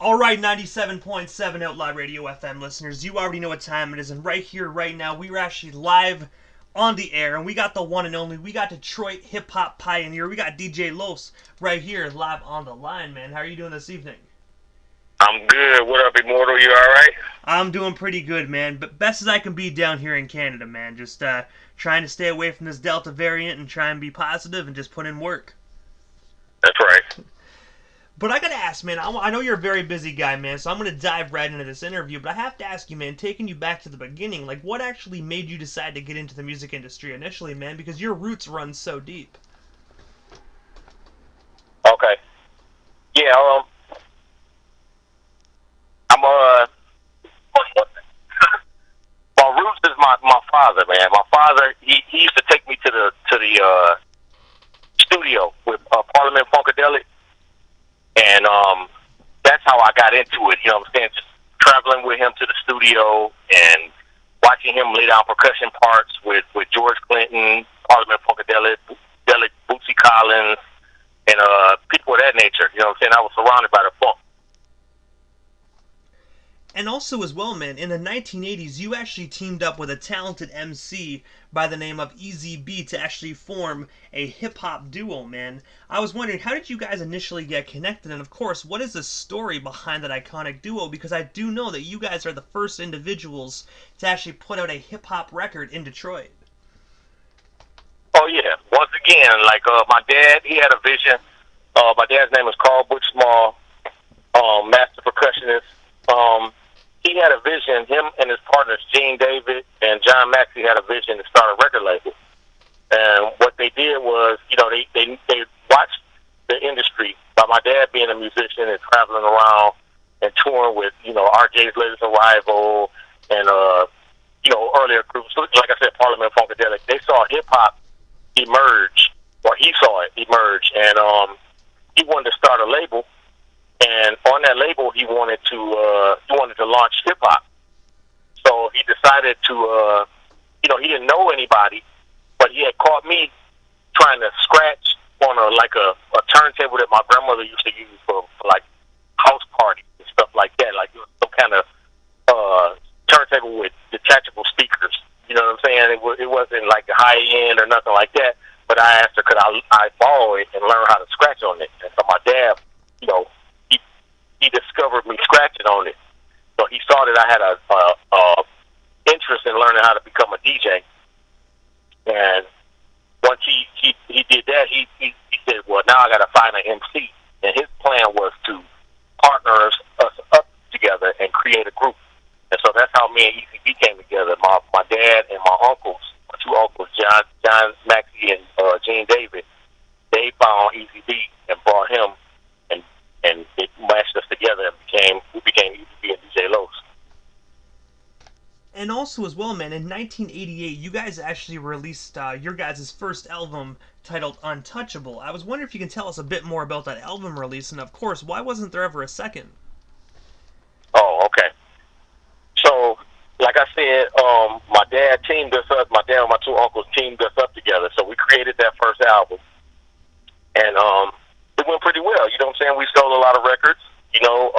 All right, 97.7 Outlaw Radio FM listeners, you already know what time it is, and right here, right now, we are actually live on the air, and we got the one and only, we got Detroit hip-hop pioneer, we got DJ Los right here live on the line, man. How are you doing this evening? I'm good. What up, Immortal? You alright? I'm doing pretty good, man, but best as I can be down here in Canada, man. Just trying to stay away from this Delta variant and try and be positive and just put in work. That's right. But I gotta ask, man, I know you're a very busy guy, man, so I'm gonna dive right into this interview, but I have to ask you, man, taking you back to the beginning, like, what actually made you decide to get into the music industry initially, man, because your roots run so deep? Okay. Yeah, my roots is my father, man. My father, he used to take me to the studio with Parliament Funkadelic. And that's how I got into it, you know what I'm saying? Just traveling with him to the studio and watching him lay down percussion parts with George Clinton, Parliament Funkadelic, Bootsy Collins, and people of that nature. You know what I'm saying? I was surrounded by the funk. And also as well, man, in the 1980s, you actually teamed up with a talented MC by the name of EZB to actually form a hip-hop duo, man. I was wondering, how did you guys initially get connected? And of course, what is the story behind that iconic duo? Because I do know that you guys are the first individuals to actually put out a hip-hop record in Detroit. Oh, yeah. Once again, like my dad, he had a vision. My dad's name is Carl Butch Small, master percussionist. He had a vision, him and his partners, Gene David and John Maxey, had a vision to start a record label. And what they did was, you know, they watched the industry, by my dad being a musician and traveling around and touring with, you know, RJ's Latest Arrival and, you know, earlier groups, like I said, Parliament Funkadelic. They saw hip-hop emerge, or he saw it emerge, and he wanted to start a label. And on that label, he wanted to launch hip hop. So he decided to, you know, he didn't know anybody, but he had caught me trying to scratch on a turntable that my grandmother used to use for like house parties and stuff like that, like some kind of turntable with detachable speakers. You know what I'm saying? It wasn't like a high end or nothing like that. But I asked her, could I borrow it and learn how to scratch on it? And so my dad, you know, he discovered me scratching on it. So he saw that I had a interest in learning how to become a DJ. And once he did that, he said, well, now I got to find an MC. And his plan was to partner us up together and create a group. And so that's how me and EZB came together. My dad and my uncles, my two uncles, John Maxey and Gene David, they found EZB and brought him, and it matched us together and we became EZB and DJ Los. And also as well, man, in 1988, you guys actually released your guys' first album titled Untouchable. I was wondering if you can tell us a bit more about that album release, and of course, why wasn't there ever a second? Oh, okay. So, like I said, my dad and my two uncles teamed us up together, so we created that first album. And it went pretty well, you know what I'm saying? We sold a lot of records, you know,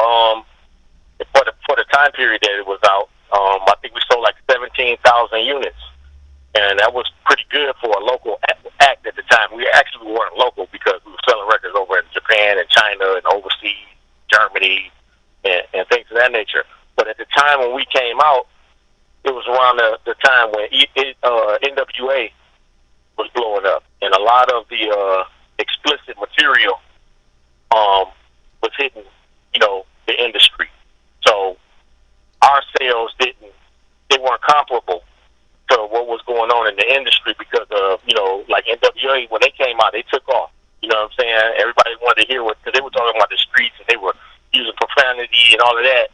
for the time period that it was out. I think we sold like 17,000 units, and that was pretty good for a local act at the time. We actually weren't local because we were selling records over in Japan and China and overseas, Germany, and things of that nature. But at the time when we came out, it was around the time when NWA was blowing up, and a lot of the explicit material was hitting, you know, the industry. So our sales they weren't comparable to what was going on in the industry because of, you know, like NWA, when they came out, they took off. You know what I'm saying? Everybody wanted to hear because they were talking about the streets and they were using profanity and all of that.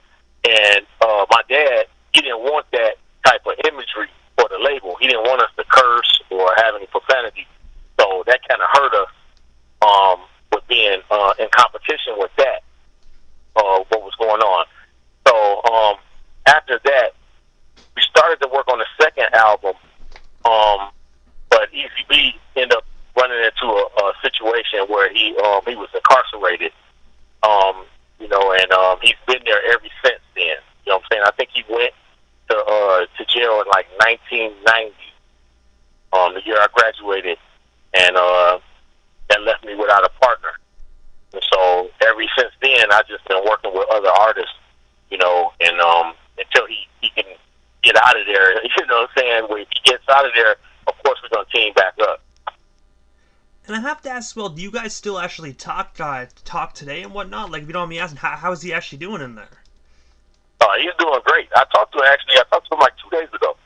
And my dad, he didn't want that type of imagery for the label. He didn't want us to curse or have any profanity. So that kind of hurt us with being in competition with that, what was going on. So after that, we started to work on the second album, but EZB ended up running into a situation where he was incarcerated, you know, and he's been there ever since then. You know what I'm saying? I think he went to jail in like 1990, the year I graduated, and that left me without a partner. And so ever since then, I've just been working with other artists, you know, and until he can get out of there, you know what I'm saying? When he gets out of there, of course we're gonna team back up. And I have to ask, well, do you guys still actually talk today and whatnot? Like, if you don't mind me asking, how is he actually doing in there? He's doing great. I talked to him like 2 days ago.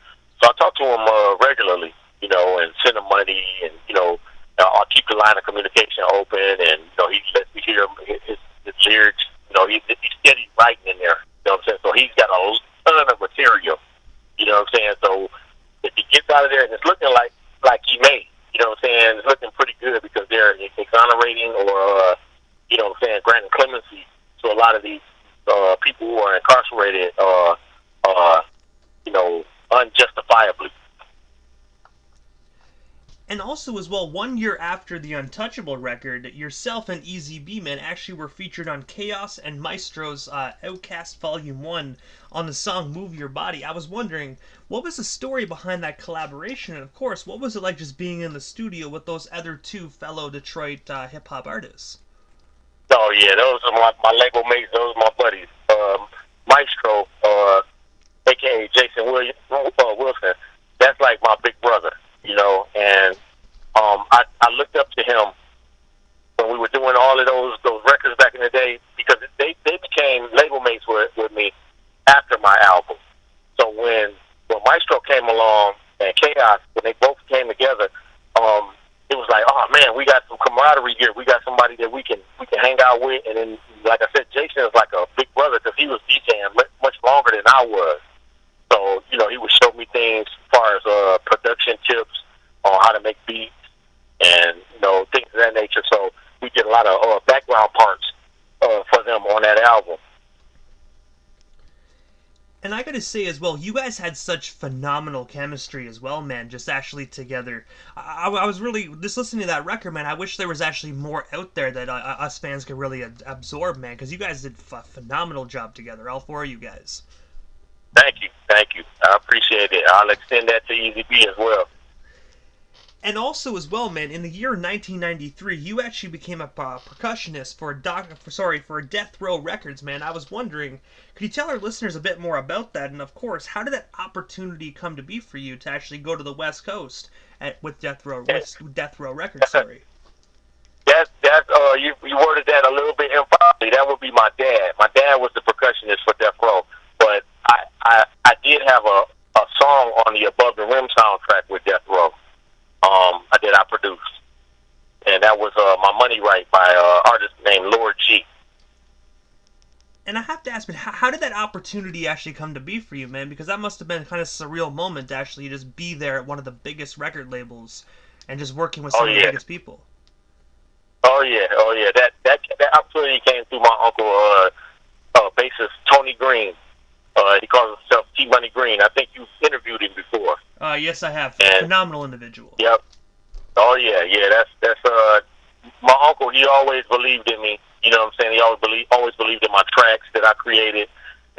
So I talk to him regularly, you know, and send him money, and you know, I'll keep the line of communication open, and you know, he lets me hear his lyrics. You know, he's steady writing in there. You know what I'm saying? So he's got a ton of material. You know what I'm saying? So if he gets out of there and it's looking like he made, you know what I'm saying, it's looking pretty good because they're exonerating or you know what I'm saying, granting clemency to a lot of these people who are incarcerated, you know, unjustifiably. And also, as well, 1 year after the Untouchable record, yourself and EZB, man, actually were featured on A.R.E.S and Maestro's Outcast Volume 1 on the song Move Your Body. I was wondering, what was the story behind that collaboration? And, of course, what was it like just being in the studio with those other two fellow Detroit hip-hop artists? Oh, yeah, those are my label mates. Those are my buddies. Maestro, a.k.a. Jason Wilson, that's like my big brother, you know, and I looked up to him when we were doing all of those records back in the day, because they became label mates with me after my album. So when Maestro came along and Chaos, when they both came together, it was like, oh man, we got some camaraderie here. We got somebody that we can hang out with. And then, like I said, Jason is like a big brother because he was DJing much longer than I was. So you know, he would show me things as far as production tips on how to make beats and you know, things of that nature. So we did a lot of background parts for them on that album. And I gotta say as well, you guys had such phenomenal chemistry as well, man, just actually together. I was really, just listening to that record, man, I wish there was actually more out there that us fans could really absorb, man, because you guys did a phenomenal job together, all four of you guys. Thank you. I appreciate it. I'll extend that to EZB as well. And also as well, man, in the year 1993, you actually became a percussionist for Death Row Records, man. I was wondering, could you tell our listeners a bit more about that? And of course, how did that opportunity come to be for you to actually go to the West Coast with Death Row Records? Sorry. You worded that a little bit improperly. That would be my dad. My dad was the percussionist for Death Row, but I did have a song on the Above the Rim soundtrack with Death Row. I produced, and that was My Money Right by an artist named Lord G. And I have to ask, man, how did that opportunity actually come to be for you, man? Because that must have been a kind of surreal moment to actually just be there at one of the biggest record labels and just working with some of the biggest people. Oh yeah. That opportunity came through my uncle, bassist Tony Green. He calls himself T Money Green. I think you've interviewed him before. Yes, I have. Phenomenal individual. Yep. Oh yeah. That's my uncle. He always believed in me. You know what I'm saying? He always believed in my tracks that I created.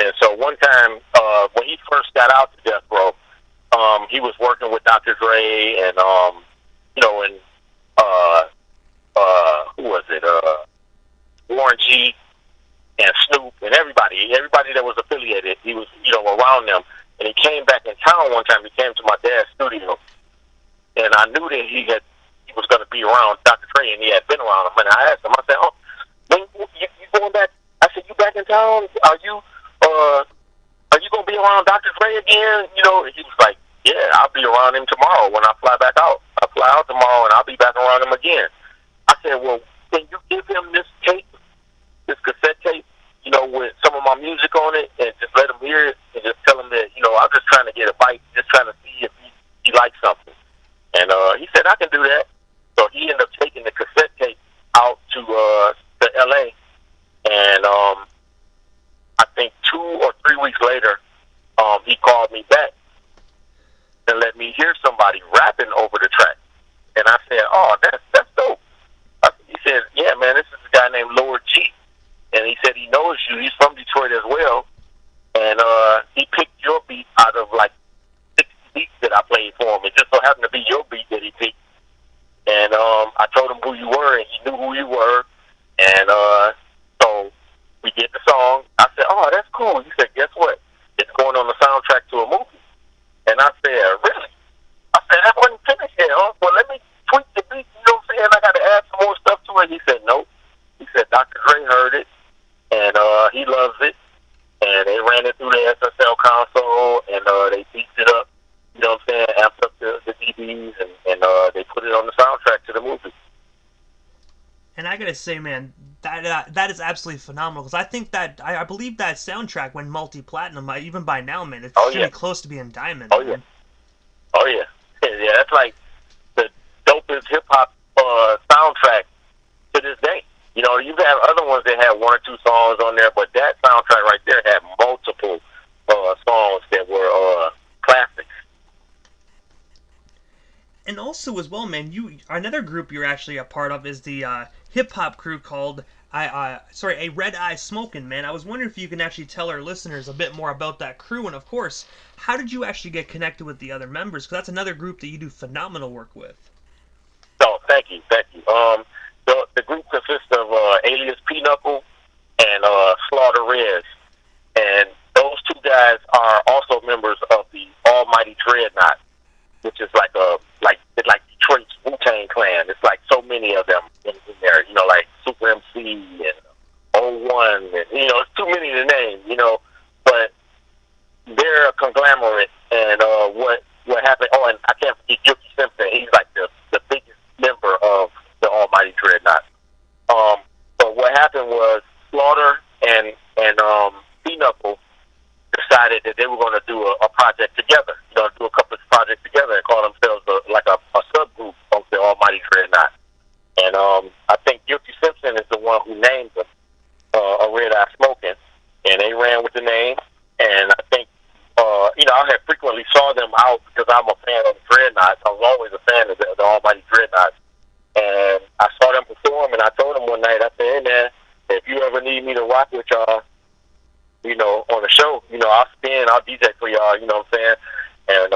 And so one time, when he first got out to Death Row, he was working with Dr. Dre and you know, and who was it? Warren G and Snoop and everybody that was affiliated. He was, you know, around them. And he came back in town one time. He came to my dad's studio, and I knew that he was going to be around Dr. Dre, and he had been around him. And I asked him, I said, "Oh, when you going back?" I said, "You back in town? Are you going to be around Dr. Dre again?" You know, and he was like, "Yeah, I'll be around him tomorrow when I fly back out. I fly out tomorrow, and I'll be back around him again." I said, "Well, can you give him this tape, this cassette tape, you know, with some of my music on it, and just let him hear it, and just tell him that, you know, I'm just trying to get a bite, just trying to see if he likes something." And he said, "I can do that." So he ended up taking the cassette tape out to L.A., and I think 2 or 3 weeks later, he called me back and let me hear somebody rapping over the track. And I said, "Oh, that's dope." He said, "Yeah, man, this is a guy named Lord G." And he said he knows knows you. He's from Detroit as well, and he picked your beat out of like 60 beats that I played for him. It just so happened to be your beat that he picked. And I told him who you were, and he knew who you were. And so we did the song. I said, "Oh, that's cool." He said, "Guess what? It's going on the soundtrack to a movie." And I said, "Really?" I said, "That wasn't finished yet, huh? Well, let me tweak the beat. You know what I'm saying? I got to add some more stuff to it." He said, "Nope." He said, "Dr. Dre heard it, and he loves it. And they ran it through the SSL console, and they beefed it up. You know what I'm saying? Amped up the DBs, and they put it on the soundtrack to the movie." And I gotta say, man, that is absolutely phenomenal. Because I think that I believe that soundtrack went multi-platinum. Even by now, man, it's really close to being diamond. Oh man. Yeah, yeah. That's like the dopest hip hop soundtrack to this day. You know, you've had other ones that had one or two songs on there, but that soundtrack right there had multiple songs that were classics. And also as well, man, another group you're actually a part of is the hip hop crew called A Red Eye Smokin', man. I was wondering if you can actually tell our listeners a bit more about that crew, and of course, how did you actually get connected with the other members? Because that's another group that you do phenomenal work with. So thank you. The group consists of Alias Pinochle and Slaughter A.R.E.S, and those two guys are also members of the Almighty Dreadnought, which is like Detroit's Wu-Tang Clan. It's like so many of them in there, you know, like Super MC and O1, and you know, it's too many to name, you know, but they're a conglomerate. And what happened? Oh, and I can't forget Yuki Simpson. He's like the biggest member of the Almighty Dreadnought. But what happened was Slaughter and Pinochle decided that they were going to do a project together, you know, do a couple of projects together and call themselves a subgroup of the Almighty Dreadnought. And I think Yuki Simpson is the one who named them A Red Eye Smokin', and they ran with the name. And I think, you know, I had frequently saw them out because I'm a fan of the Dreadnoughts. I was always a fan of the Almighty Dreadnoughts. And I saw them perform, and I told them one night, I said, "Hey, man, if you ever need me to rock with y'all, you know, on the show, you know, I'll DJ for y'all," you know what I'm saying? And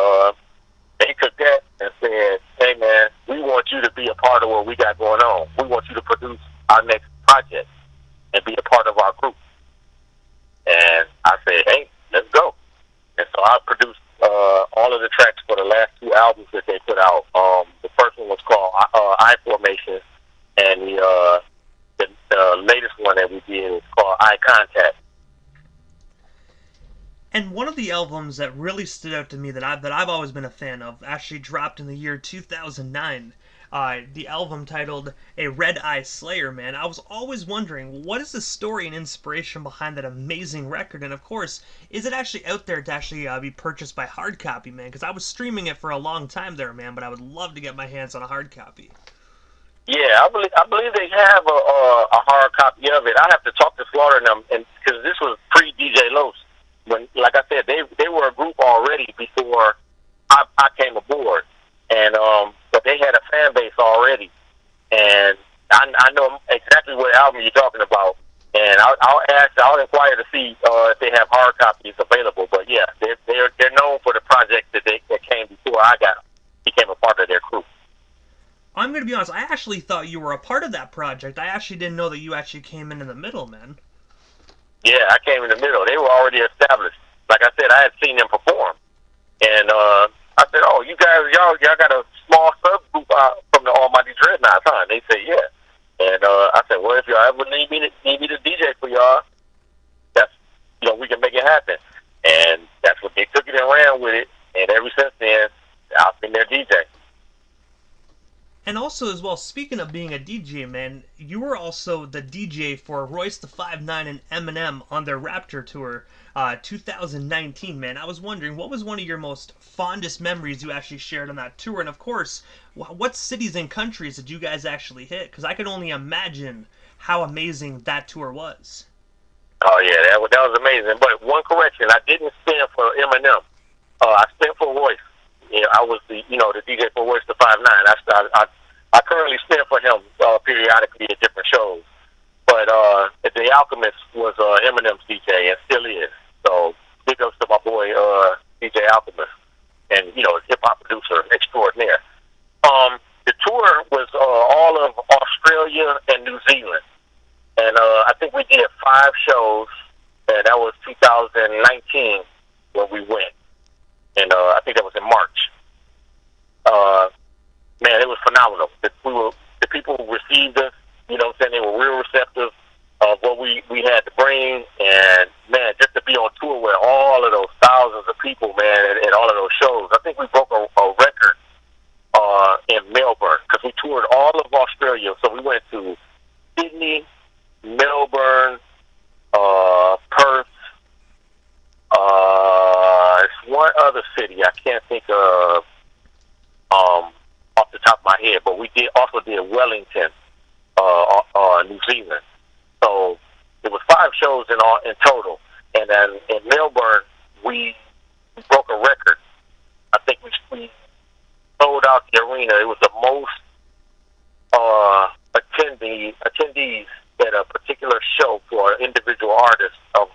they took that and said, "Hey, man, we want you to be a part of what we got going on. We want you to produce our next project and be a part of our group." And I said, "Hey, let's go." And so I produced all of the tracks for the last two albums that they put out. The first one was called I Formation, and the latest one that we did is called Eye Contact. And one of the albums that really stood out to me that I've always been a fan of actually dropped in the year 2009. The album titled A Red Eye Slayer, man. I was always wondering, what is the story and inspiration behind that amazing record? And of course, is it actually out there to actually be purchased by hard copy, man? Because I was streaming it for a long time there, man, but I would love to get my hands on a hard copy. Yeah, I believe they have a hard copy of it. I have to talk to Slaughter and them, and because this was pre DJ Los. When, like I said, they were a group already before I came aboard, and but they had a fan base already, and I know exactly what album you're talking about, and I'll inquire to see if they have hard copies available. But yeah, they're known for the project that came before I became a part of their crew. I'm gonna be honest, I actually thought you were a part of that project. I actually didn't know that you actually came in the middle, man. Yeah, I came in the middle. They were already established. Like I said, I had seen them perform. And I said, "Oh, you guys, y'all got a small subgroup from the Almighty Dreadnoughts, huh?" And they said, "Yeah." And I said, "Well, if y'all ever need me to DJ for y'all, that's, you know, we can make it happen." And that's what they took it and ran with it. And ever since then, I've been their DJ. And also as well, speaking of being a DJ, man, you were also the DJ for Royce the 5'9" and Eminem on their Raptor Tour 2019, man. I was wondering, what was one of your most fondest memories you actually shared on that tour? And of course, what cities and countries did you guys actually hit? Because I can only imagine how amazing that tour was. Oh, yeah, that was amazing. But one correction, I didn't stand for Eminem. I stand for Royce. You know, I was the DJ for Royce the 5'9". I currently stand for him periodically at different shows. But But the Alchemist was Eminem's DJ and still is. So big ups to my boy DJ Alchemist, and hip hop producer extraordinaire. The tour was all of Australia and New Zealand, and I think we did 5 shows, and that was 2019 when we went, and I think that was in March. Man, it was phenomenal. The people who received us, you know what I'm saying, they were real receptive of what we had to bring, and man, just to be on tour with all of those thousands of people, man, and all of those shows. I think we broke a record in Melbourne, because we toured all of Australia. So we went to Sydney, Melbourne, Perth, it's one other city I can't think of off the top of my head, but we also did Wellington, New Zealand. So it was 5 shows in total, and then in Melbourne we broke a record. I think we sold out the arena. It was the most attendees at a particular show for an individual artist of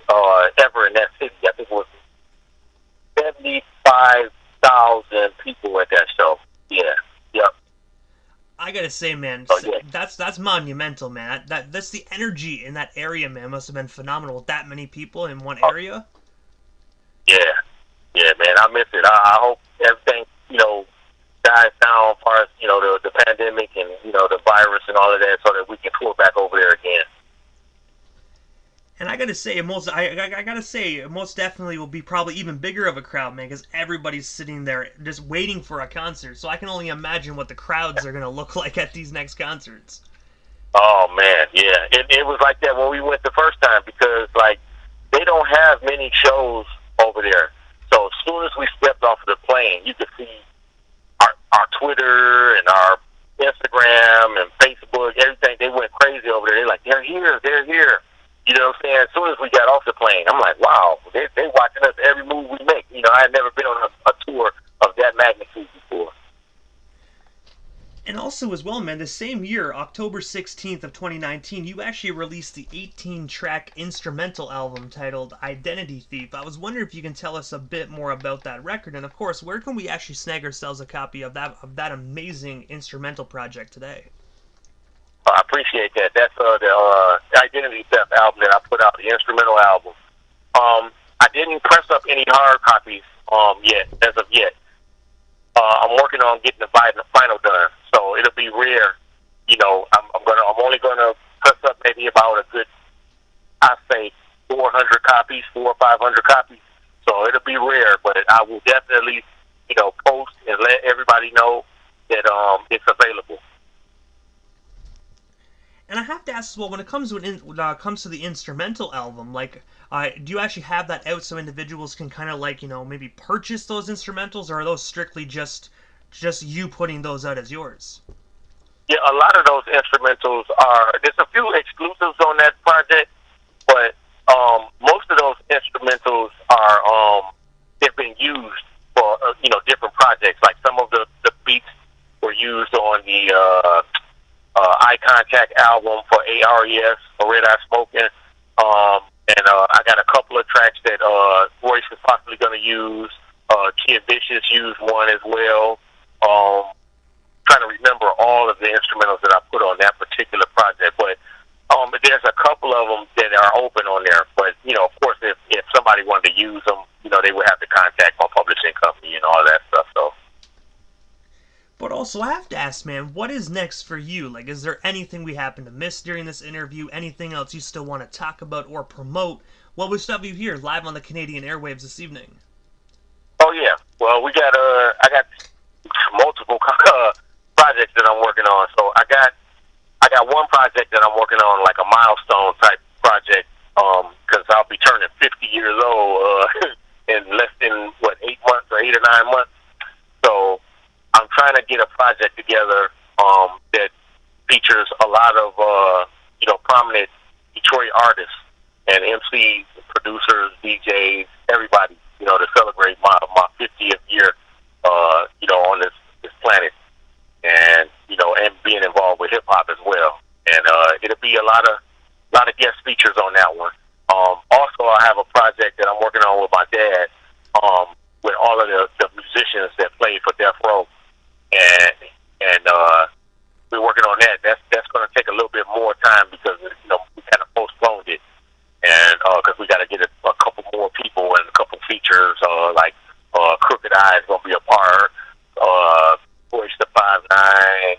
ever in that city. I think it was 75,000 people at that show. Yeah, yep. I gotta say, man, that's monumental, man. That's the energy in that area, man. Must have been phenomenal with that many people in one area. Yeah, man. I miss it. I hope everything dies down as far as the pandemic and the virus and all of that, so that we can tour back over there again. And I gotta say, it most definitely will be probably even bigger of a crowd, man, because everybody's sitting there just waiting for a concert. So I can only imagine what the crowds are gonna look like at these next concerts. Oh man, yeah, it was like that when we went the first time, because they don't have many shows over there. So as soon as we stepped off of the plane, you could see our Twitter and our Instagram and Facebook, everything. They went crazy over there. They're like, they're here. You know what I'm saying? As soon as we got off the plane, I'm like, wow, they watching us every move we make. I had never been on a tour of that magnitude before. And also as well, man, the same year, October 16th of 2019, you actually released the 18-track instrumental album titled Identity Thief. I was wondering if you can tell us a bit more about that record, and of course, where can we actually snag ourselves a copy of that amazing instrumental project today? I appreciate that. That's the Identity Theft album that I put out, the instrumental album. I didn't press up any hard copies yet, as of yet. I'm working on getting the final done, so it'll be rare. I'm only gonna press up maybe about a good, I say, 400 copies, 400 or 500 copies. So it'll be rare, but I will definitely, post and let everybody know that it's available. And I have to ask as well, when it comes to the instrumental album, do you actually have that out so individuals can kind of maybe purchase those instrumentals, or are those strictly just you putting those out as yours? Yeah, a lot of those instrumentals there's a few exclusives on that project, but most of those instrumentals they've been used for different projects. Like some of the beats were used on the Eye Contact album for A.R.E.S. or Red Eye Smoking. And I got a couple of tracks that Royce is possibly going to use. Kid Vicious used one as well. Trying to remember all of the instrumentals that I put on that particular project. But there's a couple of them that are open on there. But, of course, if somebody wanted to use them, they would have to contact my publishing company and all that stuff. So. But also, I have to ask, man, what is next for you? Is there anything we happen to miss during this interview? Anything else you still want to talk about or promote? Well, we still have you here live on the Canadian airwaves this evening. Oh, yeah. Well, I got multiple projects that I'm working on. So I got one project that I'm working on, like a milestone type project, because I'll be turning 50 years old in less than, 8 months or 8 or 9 months. So I'm trying to get a project together that features a lot of prominent Detroit artists and MCs, producers, DJs, everybody, to celebrate my 50th year, on this planet, and and being involved with hip hop as well. And it'll be a lot of lot of guest features on that one. Also, I have a project that I'm working on with my dad, with all of the musicians that played for Death Row, and we're working on that. That's going to take a little bit more time because we kind of postponed it, and because we got to get a couple more people and a couple features, like Crooked Eye is going to be a part, Voice the 5'9",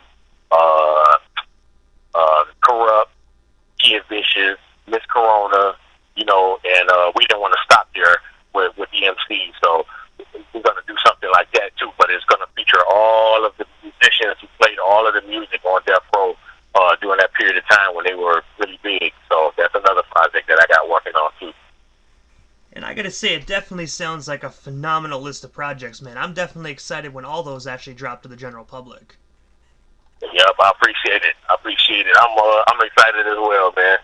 Corrupt, Kid Vicious, Miss Corona, and we didn't want to stop there with the MC, so we're going to do something like that too, but it's going to feature all of the musicians who played all of the music on Death Row during that period of time when they were really big. So that's another project that I got working on too. And I gotta say, it definitely sounds like a phenomenal list of projects, man. I'm definitely excited when all those actually drop to the general public. Yep, I appreciate it. I'm excited as well, man.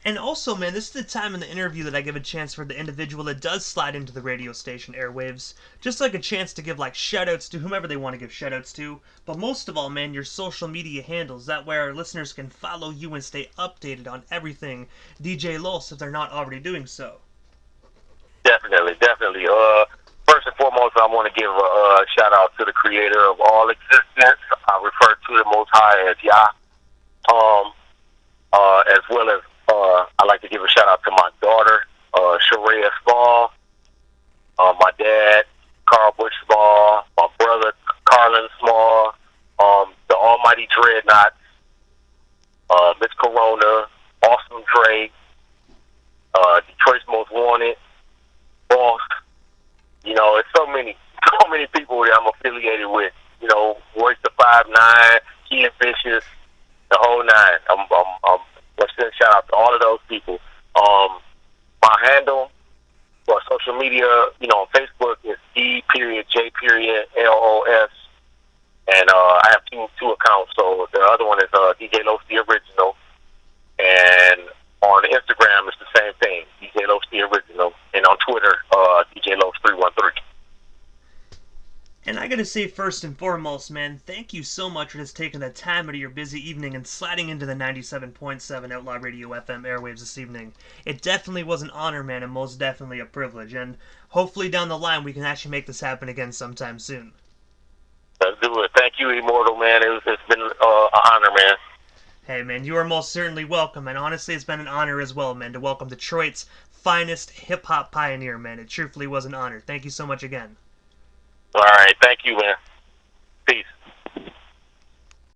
And also, man, this is the time in the interview that I give a chance for the individual that does slide into the radio station airwaves, just like a chance to give like shoutouts to whomever they want to give shoutouts to, but most of all, man, your social media handles. That way our listeners can follow you and stay updated on everything DJ Los if they're not already doing so. Definitely. First and foremost, I want to give a shout out to the creator of all existence. I refer to the Most High as Yah, as well as I'd like to give a shout out to my daughter, Sharia Small, my dad, Carl Bush Small, my brother, Carlin Small, the Almighty Dreadnought, Miss Corona, Awesome Dre, Detroit's Most Wanted, Boss. It's so many people that I'm affiliated with. Royce the 5'9", Kid Vicious, the whole nine. I'm let's send a shout out to all of those people. My handle for social media, on Facebook is E.J.LOS, and I have two accounts. So the other one is DJ Los the Original, and on Instagram it's the same thing, DJ Los the Original, and on Twitter, DJ Los 313. And I gotta say, first and foremost, man, thank you so much for just taking the time out of your busy evening and sliding into the 97.7 Outlaw Radio FM airwaves this evening. It definitely was an honor, man, and most definitely a privilege. And hopefully down the line we can actually make this happen again sometime soon. Let's do it. Thank you, Immortal, man. It's been an honor, man. Hey, man, you are most certainly welcome. And honestly, it's been an honor as well, man, to welcome Detroit's finest hip-hop pioneer, man. It truthfully was an honor. Thank you so much again. All right. Thank you, man. Peace.